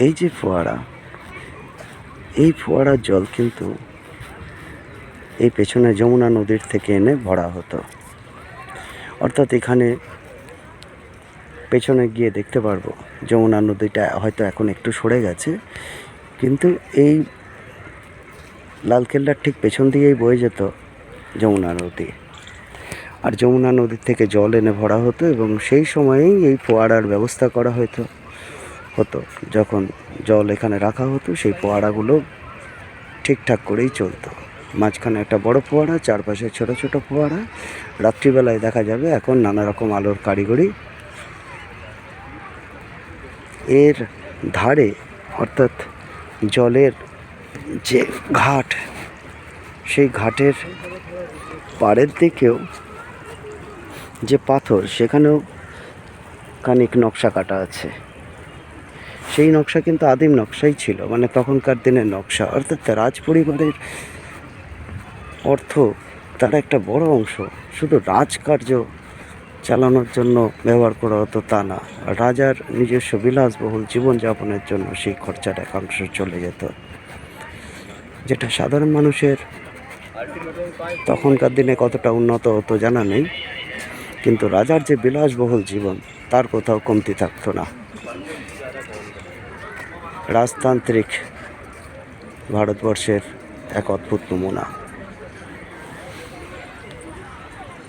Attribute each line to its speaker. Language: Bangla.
Speaker 1: এই যে ফোয়ারা, এই ফোয়ারার জল কিন্তু এই পেছনে যমুনা নদীর থেকে এনে ভরা হতো। অর্থাৎ এখানে পেছনে গিয়ে দেখতে পারবো যমুনা নদীটা হয়তো এখন একটু সরে গেছে, কিন্তু এই লালকেল্লার ঠিক পেছন দিয়েই বয়ে যেত যমুনা নদী। আর যমুনা নদীর থেকে জল এনে ভরা হতো এবং সেই সময়েই এই ফোয়ারার ব্যবস্থা করা হতো। যখন জল এখানে রাখা হতো সেই ফোয়ারাগুলো ঠিকঠাক করেই চলতো। মাঝখানে একটা বড় ফোয়ারা, চারপাশে ছোট ছোট ফোয়ারা। রাত্রিবেলায় দেখা যাবে এখন নানা রকম আলোর কারিগরি। এর ধারে অর্থাৎ জলের যে ঘাট, সেই ঘাটের পাড়ের দিকেও যে পাথর, সেখানেও খানিক নকশা কাটা আছে। সেই নকশা কিন্তু আদিম নকশাই ছিল, মানে তখনকার দিনের নকশা। অর্থাৎ রাজ পরিবারের অর্থ তার একটা বড় অংশ শুধু রাজকার্য চালানোর জন্য ব্যবহার করা হতো তা না, রাজার নিজস্ব বিলাসবহুল জীবনযাপনের জন্য সেই খরচার একাংশ চলে যেত, যেটা সাধারণ মানুষের তখনকার দিনে কতটা উন্নত হতো জানা নেই, কিন্তু রাজার যে বিলাসবহুল জীবন তার কোথাও কমতি থাকতো না। রাজতান্ত্রিক ভারতবর্ষের এক অদ্ভুত নমুনা।